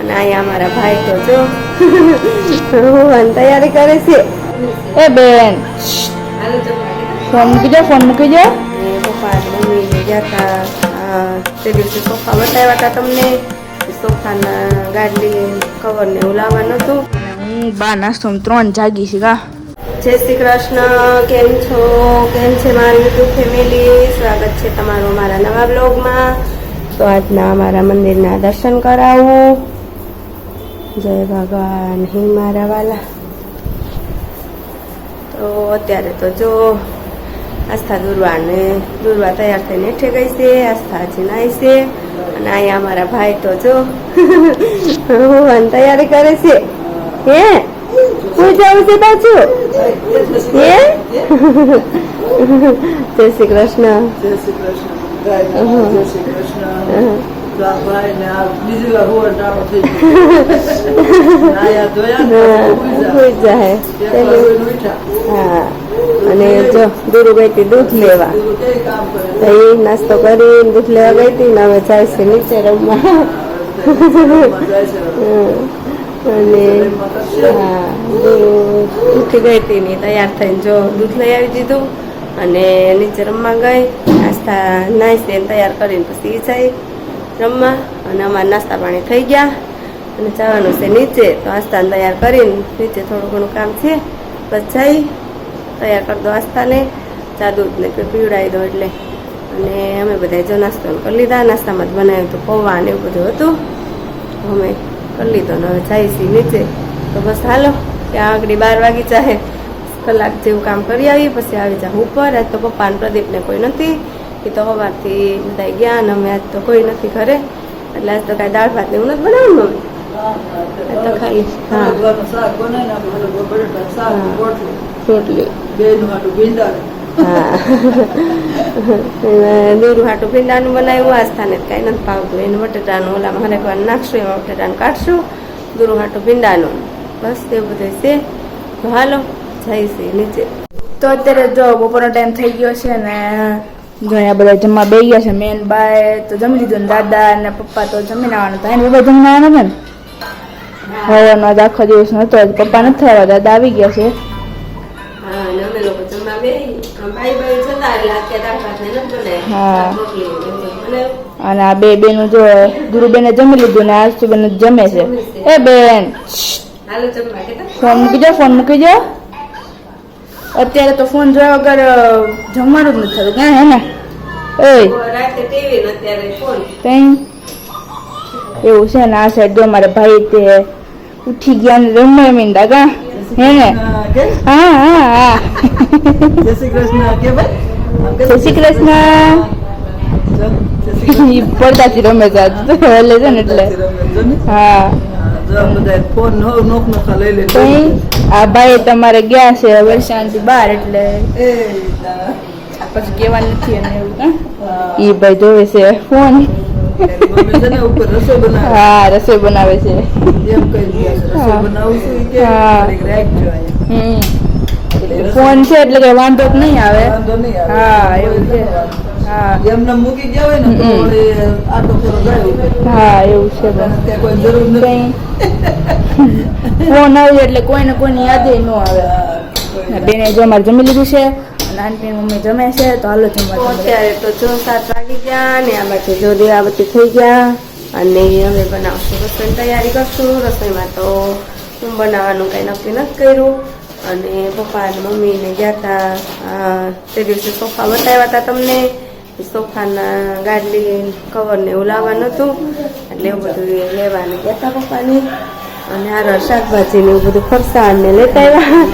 અને અહીંયા અમારા ભાઈ તો જો હોવાની તૈયારી કરે છે. એ બેન ફોન મૂકી દો, ફોન મૂકી દો. પપ્પા મમ્મી ગયા હતા તે દિવસે સોફા બતાવ્યા હતા તમને. સોફાના ગાડલી કવર ને એવું લાવવાનું હતું. હું બા નાસ્તો 3 જાગી છે કા. જય શ્રી કૃષ્ણ. કેમ છો? કેમ છે મારી યુટ્યુબ ફેમિલી? સ્વાગત છે તમારું મારા નવા બ્લોગમાં. તો આજના અમારા મંદિરના દર્શન કરાવું. જય ભગવાન હે મારા વાલા. તો અત્યારે તો જો આસ્થા દુર્વા તૈયાર થઈને હેઠે ગઈ છે. આસ્થા હજી નાઈ છે. અને અહીંયા અમારા ભાઈ તો જો હોવાની તૈયારી કરે છે. હે હું જાઉં છું પાછું. હે જય શ્રી કૃષ્ણ. જય શ્રી કૃષ્ણ. જય શ્રી કૃષ્ણ. હા અને જો દૂર ગઈ હતી દૂધ લેવા. તો એ નાસ્તો કરીને દૂધ લેવા ગઈ હતી ને હવે જાય છે નીચે રમવા. અને હા ઉઠી ગઈ હતી ને તૈયાર થઈને જો દૂધ લઈ આવી દીધું અને નીચે રમવા ગઈ. નાસ્તા નાઈ છે તૈયાર કરીને પછી જાય રમવા. અને અમારા નાસ્તા પાણી થઈ ગયા અને જવાનું છે નીચે. તો આસ્તાને તૈયાર કરીને નીચે થોડું ઘણું કામ છે બસ જઈ તૈયાર કરી દો આસ્તાને. ચા દૂધને પીવડાવી દો એટલે. અને અમે બધા જો નાસ્તો કરી લીધા. નાસ્તામાં જ બનાવ્યું હતું પૌવા ને એવું બધું હતું. અમે કરી લીધો ને હવે જાય છીએ નીચે. તો બસ હાલો ત્યાં આગળ 12 વાગી જાય કલાક જેવું કામ કરી આવી પછી આવી જાય ઉપર. આજ તો પપ્પા ને પ્રદીપને કોઈ નથી. એ તો સવારથી બધા ગયા ને અમે આજ તો કોઈ નથી ઘરે એટલે આજ તો કાંઈ દાળ ભાત ને એવું નથી બનાવવાનું. આજ તો ખાલી રોટલી હા દૂર હાટું ભીંડાનું બનાવ્યું. આસ્થાને કાંઈ નથી ભાવતું. એનું બટેટાનું ઓલામાં હરેકવાર નાખશું એમાં બટેટાનું કાઢશું. દૂર હાટું ભીંડાનું બસ એવું બધું છે. તો હાલો જાય છે નીચે. તો અત્યારે જો બપોરનો ટાઈમ થઈ ગયો છે ને ઘણા બધા જમવા બેસી ગયા છે. મેન બાય તો જમી લીધું ને દાદા ને પપ્પા તો જમીને આવવાનું હતા. એને બધા જમવા આવવાના ને હવાનો આજ આખો દિવસ નતો. પપ્પા નથી થયા, દાદા આવી ગયા છે. હા અને અમે લોકો જમવા બેસી ભાઈ જતા એટલે અત્યારે દાળ ભાત ને નથી બનાવ્યું. હા રોટલી બનાવ્યું. અને આ બેનું જો ગુરુબેને જમી લીધું ને આજથી બેન જમે છે. એ બેન હાલો જમવા કેતા ફોન મૂકી દો, ફોન મૂકી દો. અત્યારે તો ફોન જોયા વગર જમવાનું જ નથી થતું ક્યાં હે ને. રાતે ટીવી ને અત્યારે ફોન. કઈ એવું છે ને. આ સાઈડ જો મારા ભાઈ તે ઉઠી ગયા ને રમવા મીંડા કા હે ને. હા હા હા જય શ્રી કૃષ્ણ. કે ભાઈ જય શ્રી કૃષ્ણ. ઈ પડદાથી રમે છે એટલે છે ને એટલે હા. ફોન નોક નોખા લઈ લે. કઈ આ ભાઈ તમારે ગયા છે વર્ષાંતિ બહાર એટલે પછી કેવાનું નથી એને એવું કા. ઈ ભાઈ જોવે છે ફોન. હા રસોઈ બનાવે છે. ફોન છે એટલે કઈ વાંધો જ નહીં આવે. હા એવું છે. હા એમને મૂકી ગયા હોય ને તો આટો ફેરો જાય. હા એવું છે. ત્યાં કોઈ જરૂર નથી. ફોન આવે એટલે કોઈને કોઈની યાદ ન આવે. બેને જો અમારે જમી લીધું છે. નાની મમ્મી જમે છે તો હાલો જમવા. અત્યારે તો 7 વાગી ગયા ને આ બાજુ જો દીવાબત્તી થઈ ગયા અને હવે બનાવશું રસોઈની તૈયારી કરશું. રસોઈમાં તો શું બનાવવાનું કંઈ નક્કી નથી કર્યું. અને પપ્પા અને મમ્મીને ગયા હતા તે દિવસે સોફા બતાવ્યા હતા તમને. સોફાના ગાડલી કવર ને એવું લાવવાનું હતું એટલે એવું બધું લેવાનું ગયા હતા પપ્પાને. અને આ શાકભાજી ને એવું બધું ફરસાણ ને લેતા આવ્યા.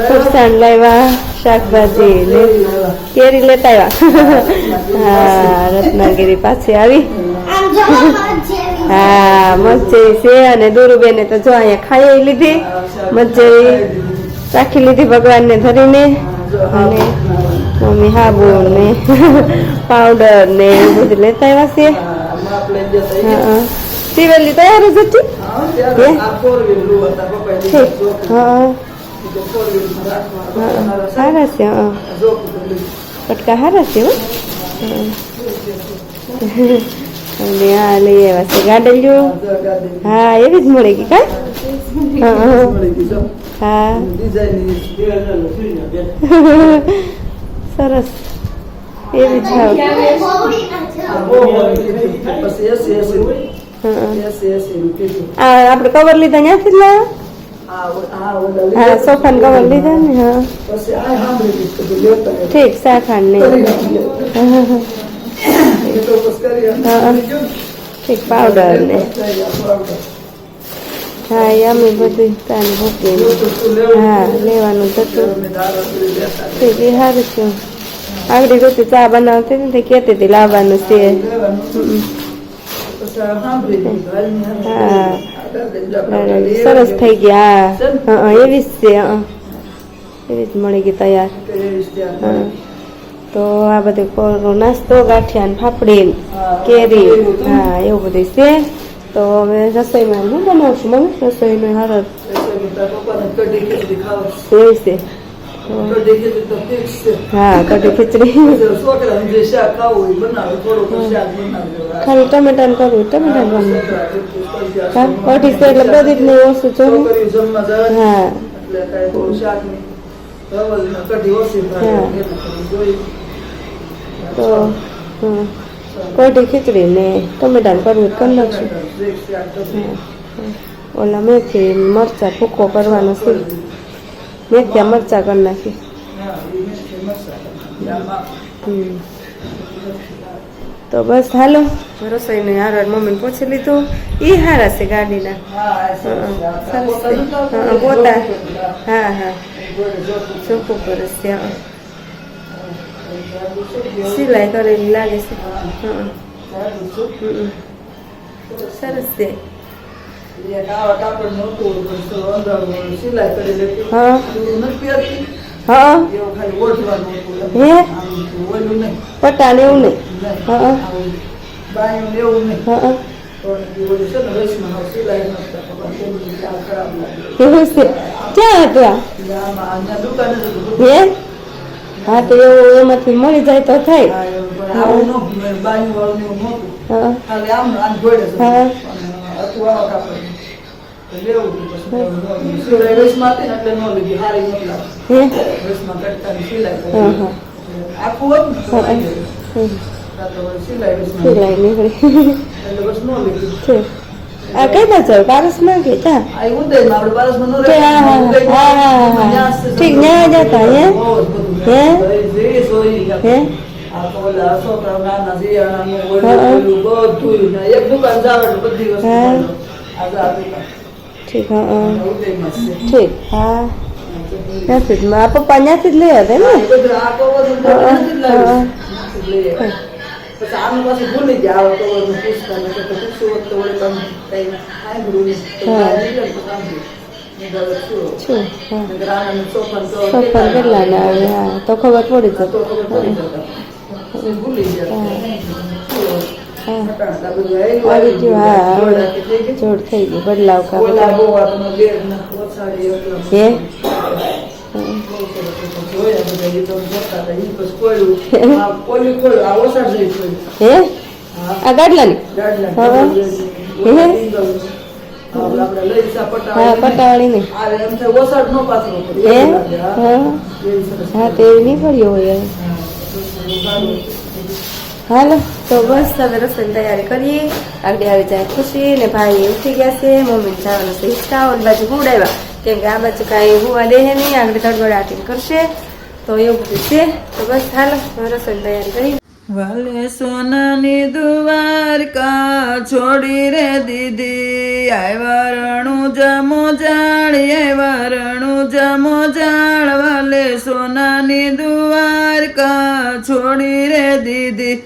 ફરસાણ લાવ્યા, શાકભાજી ને કેરી લેતા આવ્યા. હા રત્નાગીરી પાછી આવી. હા મગજરી છે. અને દુરુબેને તો જો અહીંયા ખાઈ લીધી મગજરી રાખી લીધી ભગવાનને ધરીને. અને મમ્મી હાબુ ને પાવડર ને એવું બધું લેતા આવ્યા છે. હા સિવેલી તૈયાર જ હતી. હા સારા છે. પટકા સારા છે. અને આ લઈ આવ્યા છે ગાડલિયું. હા એવી જ મળે ગઈ કા. હા સરસ એવી જ ભાવ. આ આપણે કવર લીધા ત્યાંથી જ લાવ્યા. હા સોફાનું કવર લીધા ને. હા ઠીક શાખાન નહીં. ઠીક પાવડર ને. હા એ અમે બધું તાને મૂકીને હા લેવાનું થતું. ઠીક એ સારું છે. આગળ રોટી ચા બનાવતી ને તે કહેતી હતી લાવવાનું છે. હા સરસ થઈ ગયા. હા એવી જ છે. એવી જ મળી ગઈ તૈયાર. હા તો આ બધું કોરો નાસ્તો ગાંઠિયા ને ફાફડી કેરી હા એવું બધું છે. તો હવે રસોઈમાં હું બનાવશું મમ્મી રસોઈનું હરર એવી છે. હા કઢી ખીચડી ખાલી ટમેટાનું કરવું ટમેટાનું હા કઢી છે એટલે બધી જ નહીં ઓછું જોયું. હા તો કઢી ખીચડી ને ટમેટાનું કરવું કરી નાખશું. ઓલા મેથી મરચા ભૂકો કરવાનો છે. મેથિયા મરચા કરી નાખી. તો બસ હાલો રસોઈને હાર મમ્મીને પૂછી લીધું. એ હારા છે ગાડીના સરસ છે. પોતા હા હા ચોખ્ખું પરસ છે. સિલાઈ કરેલી લાગે છે. સરસ છે. હા હા હે પટાને એવું નહીં. હા હા એવું છે. ક્યાં હતું હે હા તો એવું એમાંથી મળી જાય તો થાય. હા હા સિલાઈ નીકળી. આ કઈ બાજુ પારસમાં કે ઠીક ન્યા જતા હે હે હે ઠીક હા ઠીક હા ત્યાંથી જ પપ્પા ત્યાંથી જ લઈ હતા ને. ભૂલી જાય સોફર કેટલા ને આવે હા તો ખબર પડી જશે. આવી ગયું હા જોડ થઈ ગયું બદલાવ કા હે હે આ ગાડલાની હા પટાવાળી નહીં હા તે નહીં પડ્યો હોય. હાલો તો બસ હવે રસોઈની તૈયારી કરીએ. આગળ આવી જાય ખુશી ને ભાઈ ઉઠી ગયા છે. મમ્મી જવાનું છે હિંચકા બાજુ હુડાવ્યા કેમ કે આ બાજુ કાંઈ હુવા દે નહીં આગળ ધડબડાટીને કરશે તો એવું બધું છે. તો બસ હાલો રસોઈની તૈયારી કરી. વાલે સોનાની દ્વારકા છોડી રે દીદી આવ્યા રણું જમો જાળ આવ્યા રણું જમો જાળ વાલે સોનાની દ્વારકા છોડી રે દીદી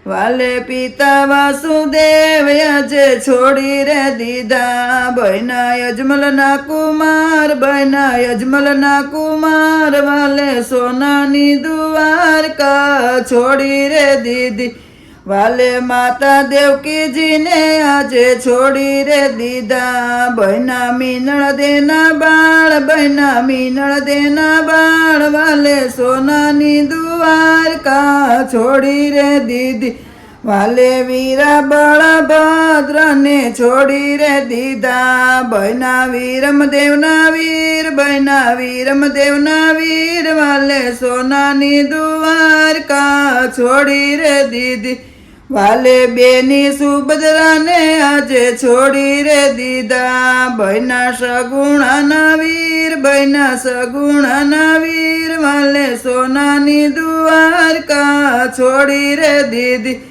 વાલે પિતા વાસુદેવ આજે છોડી રે દીધા બહેના યજમલના કુમાર બહેના યજમલના કુમાર વાલે સોનાની દ્વારકા છોડી રે દીધી વાલે માતા દેવકીજીને આજે છોડી રે દીધા બહેના મીનળ દેના બાળ બહેના મીનળ દેના બાળ વાલે સોનાની દ્વારકા છોડી રે દીધી વાલે વીરા બળભદ્રને છોડી રે દીધા બૈના વીરમ દેવના વીર બૈના વીરમ દેવના વીર વાલે સોનાની દ્વારકા છોડી રે દીધી વાલે બેની સુભદ્રાને આજે છોડી રે દીધા બૈના સગુણાના વીર બૈના સગુણાના વીર વાલે સોનાની દ્વારકા છોડી રે દીધી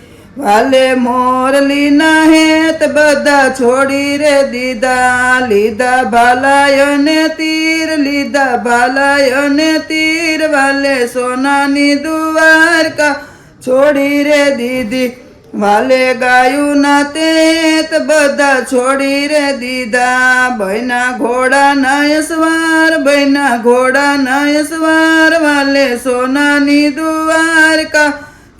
વાલે મોરલીના હેત બધા છોડી રે દીધા લીધા ભાલાયને તીર લીધા ભાલાયને તીર વાલે સોનાની દ્વારકા છોડી રે દીધી વાલે ગાયું ના તેત બધા છોડી રે દીધા બૈના ઘોડા નાયસવાર બૈના ઘોડા નાયસવાર વાલે સોનાની દ્વારકા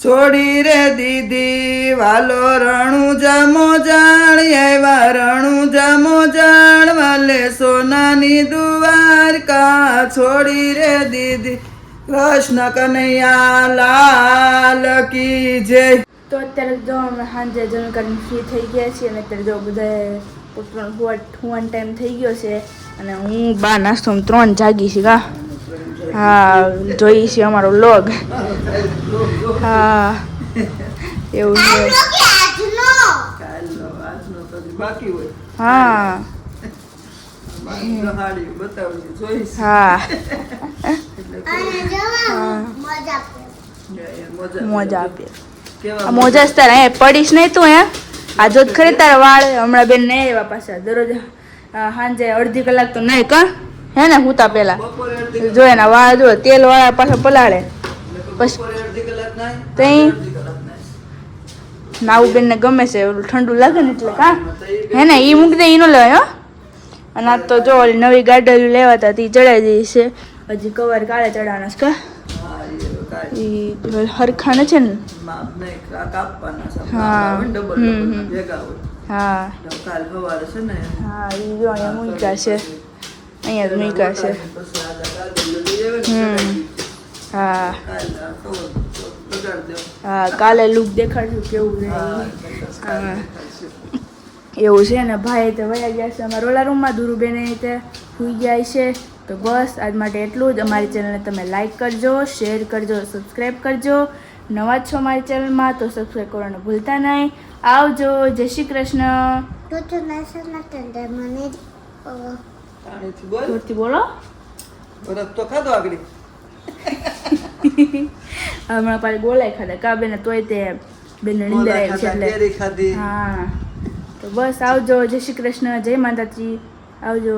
છોડી રે દીધી વાલો રણુજા મોજાળ એવા રણુજા મોજાળ વાલે સોનાની દ્વારકા છોડી રે દીધી કૃષ્ણ કનૈયા લાલ કી જય. તો અત્યારે જો અમે સાંજે જમી કરીને ફ્રી થઈ ગયા છીએ અને અત્યારે જો બધા પોતાનો હુવાનો ટાઈમ થઈ ગયો છે અને હું બા નાસ્તો 3 જાગી છે કા. હા જોઈ છે અમારો વ્લોગ. હા એવું છે. આજનો તો બાકી હોય હા હાડી બતાવજો જોઈશ હા મોજા મોજા આપે. આ મોજા જ તારે અહીંયા પડીશ નહીં તું હે આ જો ખરી તારા વાળ હમણાં બેન નહીં આવ્યા પાછા દરરોજ સાંજે અડધી કલાક તો નહીં કા હે ને હું તા પેલા બપોરે અડધી જો એના વાળ જો તેલ વાળા પાછા પલાળે બપોરે અડધી કલાક નાય તઈ અડધી કલાક નાય નાવું બેન ને ગમે છે ઓલું ઠંડુ લાગે ને એટલે કા હે ને એ મૂકી દે એનો લેવાય હો. અને આ તો જો ઓલી નવી ગાડલું લેવા હતા તે ચડાવી દઈ છે હજી કવર કાળે ચડાવવાના છે કા હા એ કાઈ એ હરખા ને છે ને માપ નહીં કાપવાના છે હા. ડબલ ડબલ ભેગા હોય હા કાલ સવારે છે ને હા એ જો અહીંયા મૂક્યા છે અહીંયા જ મૂક્યા છે. પછી આ કાલ લઈ આવે ને હા કાલ ખબર લગાડ દો હા કાલે લુક દેખાડશું કેવું રહે હા એવું છે ને ભાઈ તો વયા ગયા છે અમારા ઓલા રૂમમાં દુરુબેને તે સુઈ જાય છે. તો બસ આજ માટે એટલું જ. અમારી ચેનલને તમે લાઈક કરજો, શેર કરજો, સબસ્ક્રાઈબ કરજો. નવા જ છો અમારી ચેનલમાં તો સબસ્ક્રાઈબ કરવાનું ભૂલતા નહીં. આવજો. જય શ્રી કૃષ્ણ. પાણીથી બોલ જોરથી બોલો. બરફ તો ખાધો આગળ હમણાં પાછી બોલાય ખાધા કા બેને તોય તે બેન નીંદર આવી છે એટલે કેરી ખાધી હા તો બસ આવજો. જય શ્રી કૃષ્ણ. જય માતાજી. આવજો.